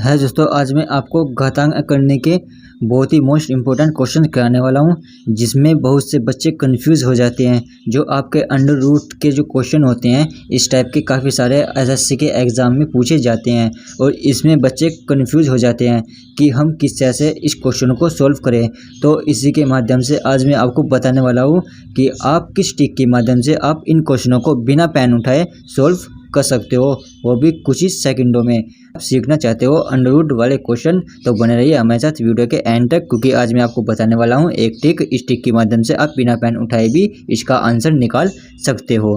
है दोस्तों, आज मैं आपको घातांक करने के बहुत ही मोस्ट इम्पोर्टेंट क्वेश्चन कराने वाला हूं, जिसमें बहुत से बच्चे कंफ्यूज हो जाते हैं। जो आपके अंडर रूट के जो क्वेश्चन होते हैं, इस टाइप के काफ़ी सारे एसएससी के एग्ज़ाम में पूछे जाते हैं और इसमें बच्चे कंफ्यूज हो जाते हैं कि हम किस तरह से इस क्वेश्चन को सॉल्व करें। तो इसी के माध्यम से आज मैं आपको बताने वाला हूँ कि आप किस ट्रिक के माध्यम से आप इन क्वेश्चनों को बिना पेन उठाए सॉल्व कर सकते हो, वो भी कुछ ही सेकंडों में। आप सीखना चाहते हो अंडर रूट वाले क्वेश्चन, तो बने रहिए हमारे साथ वीडियो के एंड तक, क्योंकि आज मैं आपको बताने वाला हूं एक ट्रिक। इस ट्रिक की माध्यम से आप बिना पेन उठाए भी इसका आंसर निकाल सकते हो।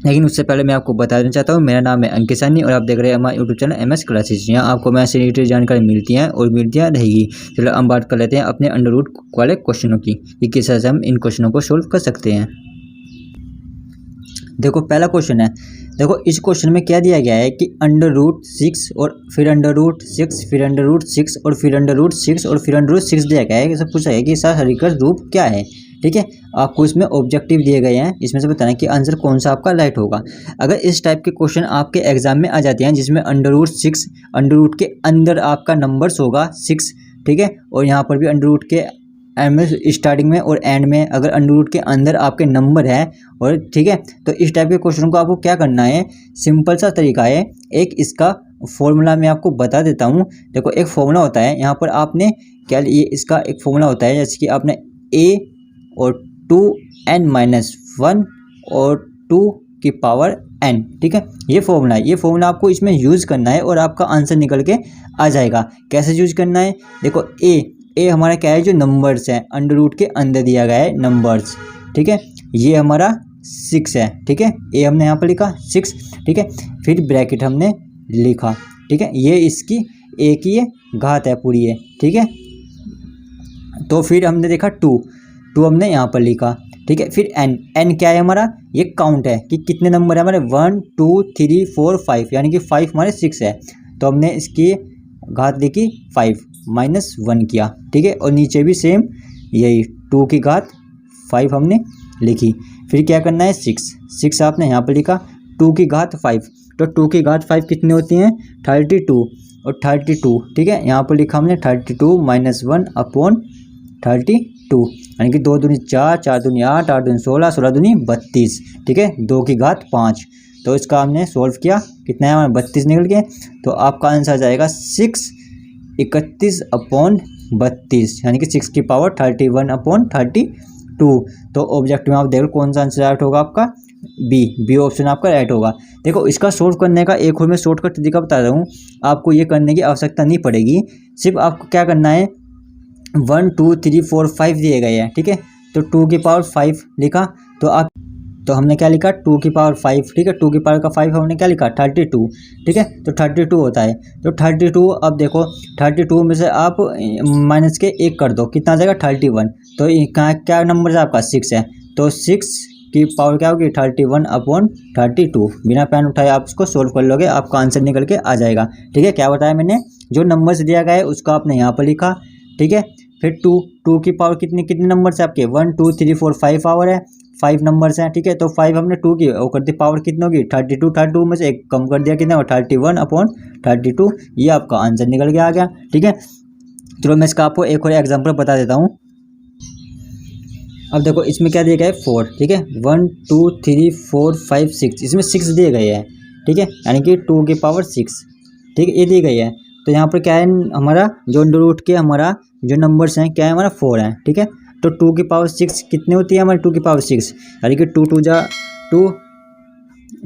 लेकिन उससे पहले मैं आपको बता देना चाहता हूँ, मेरा नाम है अंकित सानी और आप देख रहे हैं हमारा यूट्यूब चैनल एमएस क्लासेस। यहाँ आपको मैथ्स से रिलेटेड जानकारी मिलती है और मिलती रहेगी। चलो हम बात कर लेते हैं अपने अंडर रूट वाले क्वेश्चनों की, कि किस तरह से हम इन क्वेश्चनों को सोल्व कर सकते हैं। देखो, पहला क्वेश्चन है। देखो, इस क्वेश्चन में क्या दिया गया है कि अंडर रूट 6 और फिर अंडर रूट 6, फिर अंडर रूट 6 और फिर अंडर रूट 6 और फिर अंडर रूट 6 दिया गया है। कि सब पूछा है कि इसका सटीक रूप क्या है। ठीक है, आपको इसमें ऑब्जेक्टिव दिए गए हैं, इसमें से बताना कि आंसर कौन सा आपका राइट होगा। अगर इस टाइप के क्वेश्चन आपके एग्जाम में आ जाते हैं, जिसमें अंडर रूट 6 अंडर रूट के अंदर आपका नंबर्स होगा 6, ठीक है, और यहाँ पर भी अंडर रूट के एंड में, स्टार्टिंग में और एंड में अगर अंडर रूट के अंदर आपके नंबर है, और ठीक है, तो इस टाइप के क्वेश्चन को आपको क्या करना है, सिंपल सा तरीका है। एक इसका फॉर्मूला मैं आपको बता देता हूँ। देखो, एक फॉर्मूला होता है, यहाँ पर आपने क्या, ये इसका एक फॉर्मूला होता है, जैसे कि आपने a और 2n-1 और 2 की पावर n, ठीक है, ये फॉर्मूला है। ये फॉर्मूला आपको इसमें यूज़ करना है और आपका आंसर निकल के आ जाएगा। कैसे यूज करना है, देखो, ए हमारा क्या है, जो नंबर्स है, अंडर रूट के अंदर दिया गया है नंबर्स, ठीक है, ये हमारा 6 है, ठीक है, ए हमने यहाँ पर लिखा 6, ठीक है, फिर ब्रैकेट हमने लिखा, ठीक है, ये इसकी ए की ये घात है पूरी है, ठीक है। तो फिर हमने देखा 2 हमने यहाँ पर लिखा, ठीक है, फिर n क्या है हमारा, ये काउंट है कि कितने नंबर है हमारे, 1 2 3 4 5, यानी कि 5 हमारे 6 है, तो हमने इसकी घात लिखी 5 -1 किया, ठीक है, और नीचे भी सेम यही 2 की घात 5 हमने लिखी। फिर क्या करना है, 6 आपने यहाँ पर लिखा, 2 की घात 5, तो 2 की घात 5 कितनी होती हैं, 32, और 32, ठीक है, यहाँ पर लिखा हमने 32 -1 अपॉन 32, यानी कि 2 दूनी 4, 4 दूनी 8, 8 दूनी 16, 16 दूनी 32, ठीक है, 2 की घात 5। तो इसका हमने सोल्व किया, कितना है हमारा 32 निकल गया। तो आपका आंसर आ जाएगा 631 अपॉन 32, यानी कि 6 की पावर 31 अपॉन 32। तो ऑब्जेक्ट में आप देखो कौन सा आंसर राइट होगा आपका, बी ऑप्शन आपका राइट होगा। देखो, इसका सोल्व करने का एक और मैं शॉर्टकट तरीका बता रहा हूँ, आपको ये करने की आवश्यकता नहीं पड़ेगी। सिर्फ आपको क्या करना है, 1 2 3 4 5 दिए गए हैं, ठीक है, तो 2 की पावर 5 लिखा, तो हमने क्या लिखा, 2 की पावर 5, ठीक है, 2 की पावर का 5 हमने क्या लिखा, 32, ठीक है, तो 32 होता है। तो 32, अब देखो 32 में से आप माइनस के 1 कर दो, कितना आ जाएगा 31, तो कहाँ क्या नंबर है आपका 6 है, तो 6 की पावर क्या होगी 31 अपॉन 32। बिना पेन उठाए आप इसको सोल्व कर लोगे, आपका आंसर निकल के आ जाएगा। ठीक है, क्या बताया मैंने, जो नंबर से दिया गया है उसको आपने यहाँ पर लिखा, ठीक है, फिर 2 की पावर कितने नंबर से आपके 1 2 3 4 5 पावर है, 5 नंबर्स हैं, ठीक है, तो 5 हमने 2 की वो कर दी, पावर कितनी होगी 32 में से 1 कम कर दिया, कितना 31 अपॉन 32, ये आपका आंसर निकल के आ गया। ठीक है, चलो मैं इसका आपको एक और एग्जांपल बता देता हूँ। अब देखो, इसमें क्या दिया गया है 4, ठीक है, 1 2 3 4 5 6, इसमें 6 दिए गए हैं, ठीक है, यानी कि 2 की पावर 6, ठीक है, ये दी गई है। तो यहाँ पर क्या है हमारा, जो अंडर रूट के हमारा जो नंबर्स हैं क्या है हमारा 4 है, ठीक है, तो 2 की पावर 6 कितनी होती है हमारी, 2 की पावर 6, यानी कि 2 2 जा 2,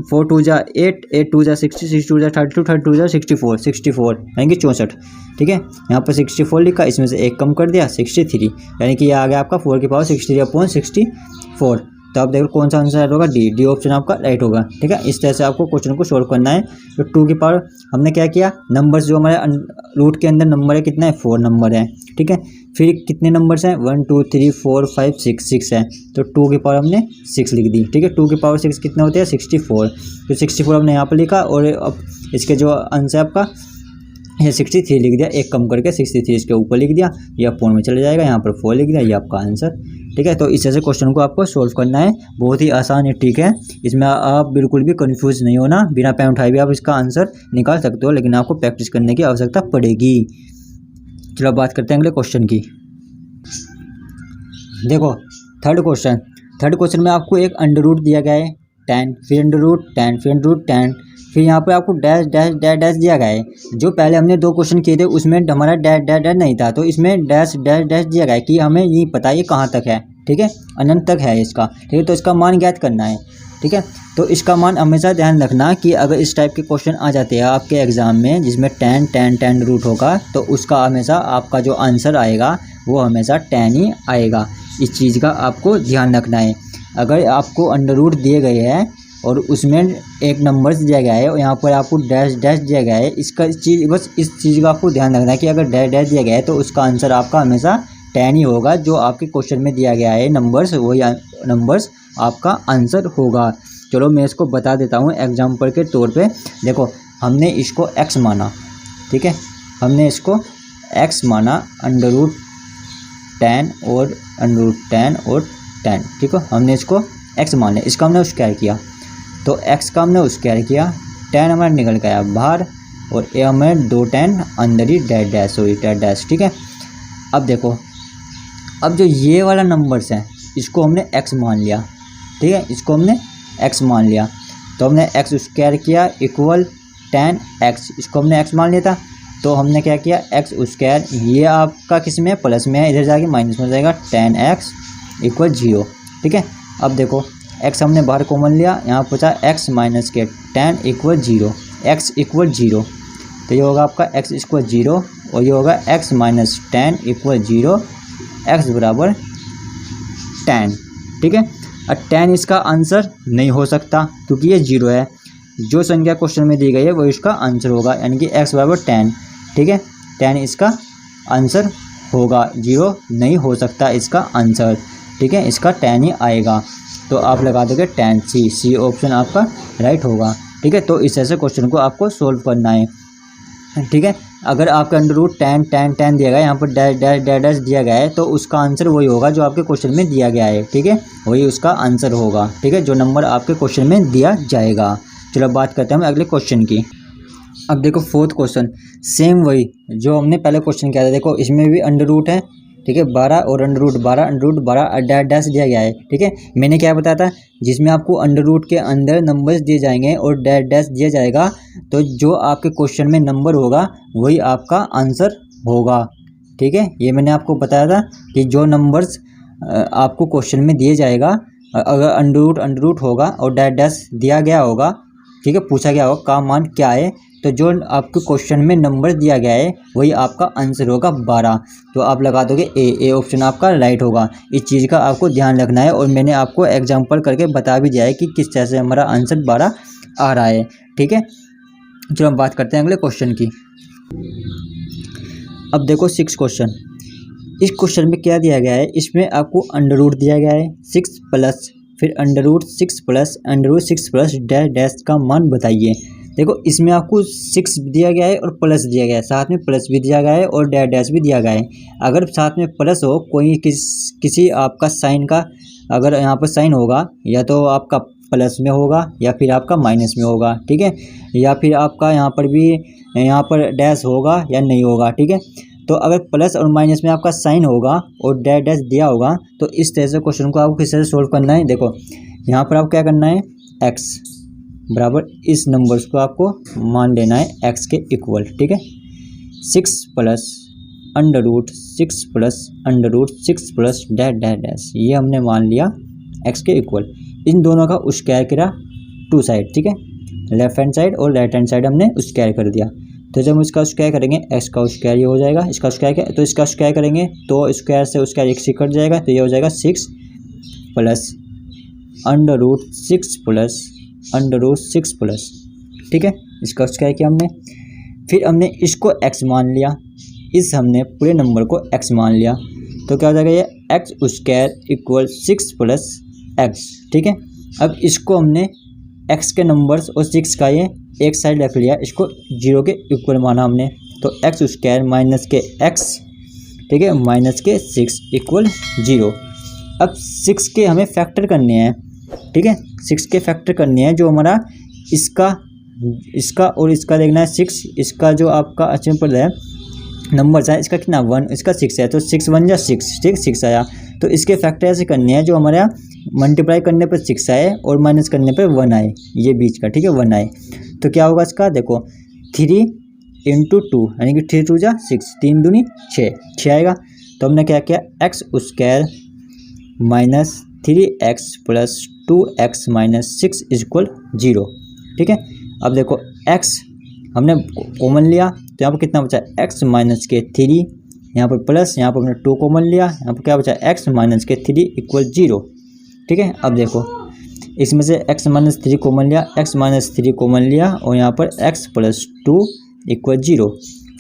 4 2 जा 8, 8 2 जा 60, 6 2 जा 32, 32 जा 64, 64 यानी कि 64, ठीक है, यहाँ पर 64 लिखा, इसमें से 1 कम कर दिया 63, यानी कि ये आ गया आपका 4 की पावर 63 अपॉन 64। तो आप देखो कौन सा आंसर राइट होगा, डी ऑप्शन आपका राइट होगा। ठीक है, इस तरह से आपको क्वेश्चन को सोल्व करना है। तो 2 की पावर हमने क्या किया, नंबर्स जो हमारे रूट के अंदर नंबर है कितना है 4 नंबर है, ठीक है, फिर कितने नंबर्स हैं 1 2 3 4 5 6 है, तो 2 की पावर हमने 6 लिख दी, ठीक है, 2 की पावर 6 कितना होता है 64, तो 64 हमने यहाँ पर लिखा, और अब इसके जो आंसर आपका ये 63 लिख दिया, एक कम करके 63 इसके ऊपर लिख दिया, ये अपॉन में चले जाएगा, यहाँ पर 4 लिख दिया, ये आपका आंसर। ठीक है, तो इस तरह से क्वेश्चन को आपको सोल्व करना है, बहुत ही आसान है। ठीक है, इसमें आप बिल्कुल भी कंफ्यूज नहीं होना, बिना पेन उठाए भी आप इसका आंसर निकाल सकते हो, लेकिन आपको प्रैक्टिस करने की आवश्यकता पड़ेगी। चलो बात करते हैं अगले क्वेश्चन की। देखो थर्ड क्वेश्चन में आपको एक अंडर रूट दिया गया है 10, फिर अंडर रूट 10, फिर अंडर रूट 10, फिर यहाँ पर आपको डैश डैश डैश डैश दिया गया है। जो पहले हमने 2 क्वेश्चन किए थे उसमें हमारा डैश डैश डैश नहीं था, तो इसमें डैश डैश डैश दिया गया है कि हमें ये पता है ये कहाँ तक है। ठीक है, अनंत तक है इसका। ठीक है, तो इसका मान ज्ञात करना है। ठीक है, तो इसका मान हमेशा ध्यान रखना कि अगर इस टाइप के क्वेश्चन आ जाते हैं आपके एग्जाम में जिसमें 10 10 10 रूट होगा, तो उसका हमेशा आपका जो आंसर आएगा वो हमेशा 10 ही आएगा। इस चीज़ का आपको ध्यान रखना है। अगर आपको अंडर रूट दिए गए हैं और उसमें एक नंबर दिया गया है और यहाँ पर आपको डैश डैश दिया गया है, बस इस चीज़ का आपको ध्यान रखना है कि अगर डैश डैश दिया गया है तो उसका आंसर आपका हमेशा 10 ही होगा। जो आपके क्वेश्चन में दिया गया है नंबर्स, वही नंबर्स आपका आंसर होगा। चलो मैं इसको बता देता हूँ एग्जाम्पल के तौर पे। देखो हमने इसको x माना, ठीक है, हमने इसको x माना, अंडर रूट 10 और अंडर रूट 10 और 10, ठीक है, हमने इसको x मान लिया, इसका हमने स्क्वायर किया, तो x का हमने स्क्वायर किया, 10 हमारा निकल गया बाहर और ये हमें 2 10 अंदर ही डैश डैश हुई डैश डैश। ठीक है, अब देखो, अब जो ये वाला नंबर्स हैं इसको हमने x मान लिया। ठीक है, इसको हमने x मान लिया, तो हमने x स्क्वायर किया इक्वल 10x, इसको हमने x मान लिया था, तो हमने क्या किया x स्क्वायर, ये आपका किस में है, प्लस में है, इधर जाके माइनस में हो जाएगा 10x इक्वल 0। ठीक है, अब देखो x हमने बाहर कॉमन लिया, यहाँ पूछा x माइनस के 10 इक्वल 0, x इक्वल 0, तो ये होगा आपका x इक्वल 0 और ये होगा x माइनस 10 इक्वल 0, x बराबर 10। ठीक है, और 10 इसका आंसर नहीं हो सकता क्योंकि ये 0 है, जो संख्या क्वेश्चन में दी गई है वो इसका आंसर होगा, यानी कि x बराबर 10। ठीक है, 10 इसका आंसर होगा, 0 नहीं हो सकता इसका आंसर। ठीक है, इसका 10 ही आएगा, तो आप लगा दोगे 10, सी ऑप्शन आपका राइट होगा। ठीक है, तो इस ऐसे क्वेश्चन को आपको सोल्व करना है। ठीक है, अगर आपका अंडर रूट 10 10 10 दिया गया है, यहाँ पर डैश डैश डैश डैश दिया गया है, तो उसका आंसर वही होगा जो आपके क्वेश्चन में दिया गया है। ठीक है, वही उसका आंसर होगा। ठीक है, जो नंबर आपके क्वेश्चन में दिया जाएगा। चलो बात करते हैं हम अगले क्वेश्चन की। अब देखो फोर्थ क्वेश्चन, सेम वही जो हमने पहले क्वेश्चन किया था। देखो इसमें भी अंडर रूट है, ठीक है, 12 और अंडर रूट 12 डैश डैश दिया गया है। ठीक है, मैंने क्या बताया था, जिसमें आपको अंडर रूट के अंदर नंबर्स दिए जाएंगे और डैश डैश दिया जाएगा, तो जो आपके क्वेश्चन में नंबर होगा वही आपका आंसर होगा। ठीक है, ये मैंने आपको बताया था कि जो नंबर्स आपको क्वेश्चन में दिए जाएगा, अगर अंडर रूट होगा और डैश डैश दिया गया होगा, ठीक है, पूछा गया होगा का मान क्या है, तो जो आपके क्वेश्चन में नंबर दिया गया है वही आपका आंसर होगा 12। तो आप लगा दोगे ए ऑप्शन आपका राइट होगा। इस चीज़ का आपको ध्यान रखना है, और मैंने आपको एग्जांपल करके बता भी दिया है कि किस तरह से हमारा आंसर 12 आ रहा है। ठीक है, चलो हम बात करते हैं अगले क्वेश्चन की। अब देखो 6 क्वेश्चन, इस क्वेश्चन में क्या दिया गया है, इसमें आपको अंडर रूट दिया गया है 6 प्लस, फिर under root 6 plus under root 6 plus dash dash का मान बताइए। देखो इसमें आपको 6 दिया गया है और प्लस दिया गया है, साथ में प्लस भी दिया गया है और डैश डैश भी दिया गया है। अगर साथ में प्लस हो, कोई किसी आपका साइन का अगर यहाँ पर साइन होगा, या तो आपका प्लस में होगा या फिर आपका माइनस में होगा। ठीक है, या फिर आपका यहाँ पर भी यहाँ पर डैश होगा या नहीं होगा। ठीक है, तो अगर प्लस और माइनस में आपका साइन होगा और डैश डैश दिया होगा, तो इस तरह से क्वेश्चन को आपको किस तरह से सोल्व करना है। देखो यहाँ पर आपको क्या करना है, x बराबर इस नंबर्स को आपको मान लेना है x के इक्वल। ठीक है, 6 plus under root 6 plus under root 6 plus dash dash dash, ये हमने मान लिया x के इक्वल। इन दोनों का स्क्वायर करा 2 साइड। ठीक है, लेफ्ट हैंड साइड और राइट हैंड साइड हमने स्क्वायर कर दिया। तो जब हम इसका स्क्वायर करेंगे, x का स्क्वायर ये हो जाएगा, इसका स्क्वायर क्या, तो इसका स्क्वायर करेंगे तो स्क्वायर से स्क्वायर एक से कट जाएगा, तो ये हो जाएगा 6 plus under root 6 plus under root 6 plus. ठीक है, इसका स्क्वायर किया हमने, फिर हमने इसको x मान लिया, इस हमने पूरे नंबर को x मान लिया, तो क्या हो जाएगा, ये x square equal 6 plus x। ठीक है, अब इसको हमने x के नंबर्स और 6 का ये एक साइड रख लिया, इसको 0 के इक्वल माना हमने, तो एक्स स्क्वायर माइनस के एक्स, ठीक है, माइनस के 6 इक्वल 0। अब 6 के हमें फैक्टर करने हैं, ठीक है, 6 के फैक्टर करने हैं, जो हमारा इसका और इसका देखना है 6, इसका जो आपका अच्छे में पड़ रहा है नंबर है, इसका कितना 1, इसका 6 है, तो 6 1 जा 6, ठीक, 6 आया। तो इसके फैक्टर ऐसे करने हैं जो हमारे मल्टीप्लाई करने पर 6 आए और माइनस करने पर 1 आए, ये बीच का, ठीक है, 1 आए। तो क्या होगा इसका, देखो 3 × 2 यानी कि 3 2 जा 6, 3 दूनी 6 आएगा। तो हमने क्या किया, x square minus 3x plus 2x minus 6 equal 0, ठीक है। अब देखो x हमने कॉमन लिया, तो यहाँ पर कितना बचा, x माइनस के 3, यहाँ पर प्लस, यहाँ पर हमने 2 कॉमन लिया, यहाँ पर क्या बचा, x माइनस के 3 इक्वल 0, ठीक है। अब देखो इसमें से x माइनस 3 कॉमन लिया, x माइनस 3 कॉमन लिया और यहाँ पर x प्लस 2 इक्वल 0।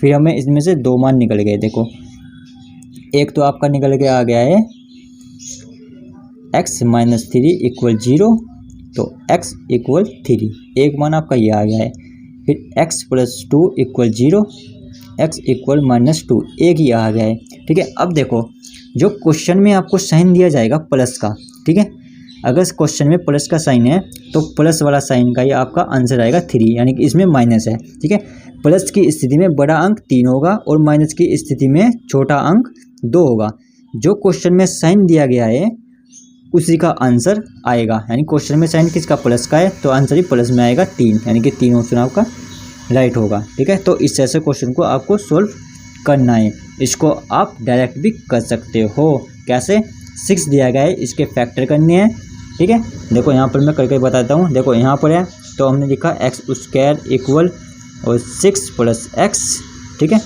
फिर हमें इसमें से 2 मान निकल गए, देखो एक तो आपका निकल के आ गया है x माइनस 3 इक्वल 0, तो x इक्वल 3, एक मान आपका ये आ गया है। फिर x plus 2 equal 0, x equal minus 2, एक ही आ गया है, ठीक है। अब देखो जो क्वेश्चन में आपको साइन दिया जाएगा प्लस का, ठीक है, अगर क्वेश्चन में प्लस का साइन है तो प्लस वाला साइन का ही आपका आंसर आएगा 3, यानी कि इसमें माइनस है, ठीक है। प्लस की स्थिति में बड़ा अंक 3 होगा और माइनस की स्थिति में छोटा अंक 2 होगा। जो क्वेश्चन में साइन दिया गया है उसी का आंसर आएगा, यानी क्वेश्चन में साइन किसका, प्लस का है, तो आंसर ही प्लस में आएगा 3, यानी कि 3 ऑप्शन आपका राइट होगा, ठीक है। तो इस ऐसे क्वेश्चन को आपको सोल्व करना है। इसको आप डायरेक्ट भी कर सकते हो, कैसे, 6 दिया गया है, इसके फैक्टर करने हैं, ठीक है। देखो यहाँ पर मैं करके बताता हूँ, देखो यहाँ पर है, तो हमने लिखा एक्स स्क्वायर इक्वल और 6 प्लस एक्स, ठीक है,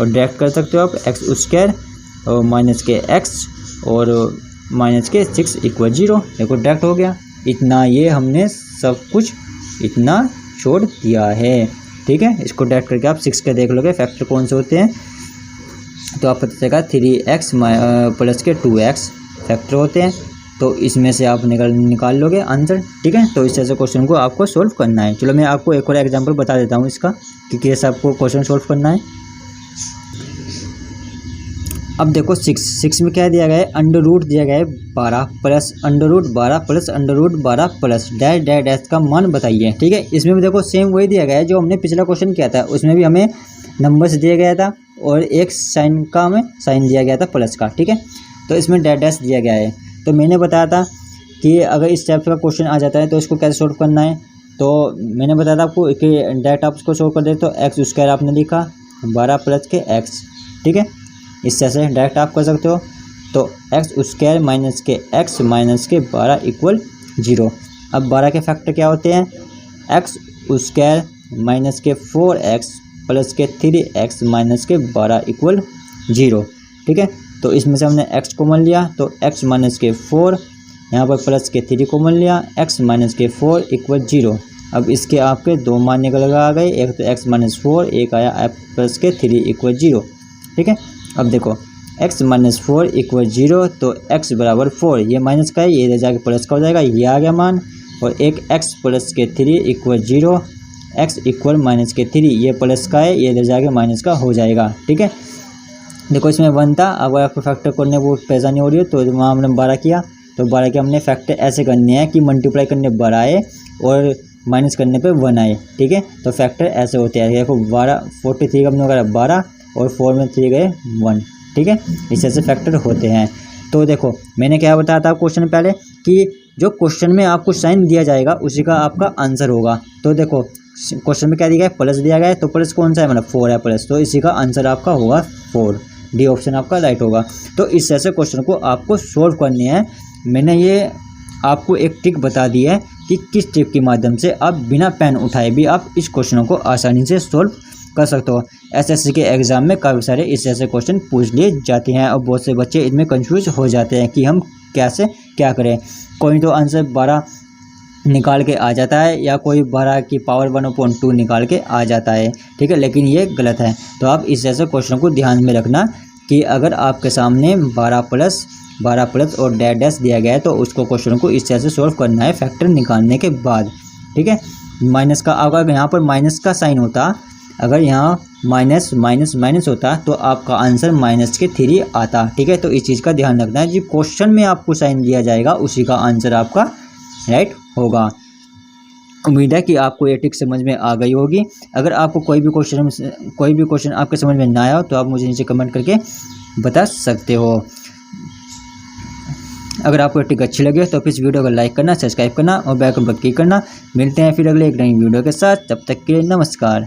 और डायरेक्ट कर सकते हो आप एक्स स्क्वायर और माइनस के एक्स और माइनस के 6 इक्वल 0, देखो डायरेक्ट हो गया। इतना ये हमने सब कुछ इतना छोड़ दिया है, ठीक है। इसको डायरेक्ट करके आप 6 के देख लोगे फैक्टर कौन से होते हैं, तो आप पता चलेगा 3x प्लस के 2x फैक्टर होते हैं, तो इसमें से आप निकाल लोगे आंसर, ठीक है। तो इस ऐसे क्वेश्चन को आपको सोल्व करना है। चलो मैं आपको एक और एग्जांपल बता देता हूँ इसका कि कैसे आपको क्वेश्चन सोल्व करना है। अब देखो 6 में क्या दिया गया है, अंडर रूट दिया गया है 12 plus under root 12 plus under root 12 plus dash dash dash का मान बताइए, ठीक है। इसमें भी देखो सेम वही दिया गया है जो हमने पिछला क्वेश्चन किया था, उसमें भी हमें नंबर्स दिया गया था और एक साइन का हमें साइन दिया गया था प्लस का, ठीक है। तो इसमें डैश डैश दिया गया है, तो मैंने बताया था कि अगर इस टाइप का क्वेश्चन आ जाता है तो इसको कैसे सोल्व करना है। तो मैंने बताया था आपको कि डायरेक्ट आप इसको सोल्व कर दे, तो एक्स स्क्वायर आपने लिखा 12 प्लस के एक्स, ठीक है, इससे से डायरेक्ट आप कर सकते हो। तो एक्स स्क्वायर माइनस के एक्स माइनस के 12 इक्वल 0। अब 12 के फैक्टर क्या होते हैं, एक्स स्क्वायर माइनस के 4x प्लस के 3x माइनस के 12 इक्वल 0, ठीक है। तो इसमें से हमने x कॉमन लिया, तो x माइनस के 4, यहाँ पर प्लस के 3 कॉमन लिया, x माइनस के 4 इक्वल 0। अब इसके आपके 2 मान निकल आ गए, एक तो x माइनस 4, एक आया प्लस के 3 इक्वल 0, ठीक है। अब देखो x माइनस 4 इक्वल 0, तो x बराबर 4, ये माइनस का है, ये इधर जाके प्लस का हो जाएगा, ये आ गया मान, और एक x प्लस के 3 इक्वल 0, x इक्वल माइनस के 3, ये प्लस का है, ये इधर जाके माइनस का हो जाएगा, ठीक है। देखो इसमें 1 था, अगर आपको फैक्टर करने वो परेशानी हो रही है तो वहाँ हमने 12 किया, तो 12 के हमने फैक्टर ऐसे करने हैं कि मल्टीप्लाई करने 12 आए और माइनस करने पे 1 आए, ठीक है। तो फैक्टर ऐसे होते हैं, देखो 43 का हमने करा 12 और 4 में 3 गए 1, ठीक है, इस ऐसे फैक्टर होते हैं। तो देखो मैंने क्या बताया था क्वेश्चन पहले कि जो क्वेश्चन में आपको साइन दिया जाएगा उसी का आपका आंसर होगा। तो देखो क्वेश्चन में क्या दिया गया है, प्लस दिया गया है, तो प्लस कौन सा है, मतलब 4 है प्लस, तो इसी का आंसर आपका होगा 4, डी ऑप्शन आपका राइट होगा। तो इस ऐसे क्वेश्चन को आपको सोल्व करने हैं। मैंने ये आपको एक ट्रिक बता दी है कि किस ट्रिक के माध्यम से आप बिना पेन उठाए भी आप इस क्वेश्चनों को आसानी से सोल्व कर सकते हो। एसएससी के एग्ज़ाम में काफ़ी सारे इस ऐसे क्वेश्चन पूछ लिए जाते हैं और बहुत से बच्चे इनमें कंफ्यूज हो जाते हैं कि हम कैसे क्या करें। कोई तो आंसर 12 निकाल के आ जाता है या कोई 12 की पावर 1/2 निकाल के आ जाता है, ठीक है, लेकिन ये गलत है। तो आप इस ऐसे क्वेश्चन को ध्यान में रखना कि अगर आपके सामने 12 प्लस और डैश डैश दिया गया है तो उसको क्वेश्चन को इस तरह से सोल्व करना है फैक्टर निकालने के बाद, ठीक है। माइनस का, अगर यहाँ पर माइनस का साइन होता, अगर यहाँ माइनस माइनस माइनस होता तो आपका आंसर -3 आता। ठीक है, तो इस चीज़ का ध्यान रखना है, जो क्वेश्चन में आपको साइन दिया जाएगा उसी का आंसर आपका राइट होगा। उम्मीद है कि आपको ये ट्रिक समझ में आ गई होगी। अगर आपको कोई भी क्वेश्चन आपके समझ में ना आया हो तो आप मुझे नीचे कमेंट करके बता सकते हो। अगर आपको ट्रिक अच्छी लगे तो प्लीज़ वीडियो को लाइक करना, सब्सक्राइब करना और बेल आइकन पर क्लिक करना। मिलते हैं फिर अगले एक नई वीडियो के साथ, तब तक के लिए नमस्कार।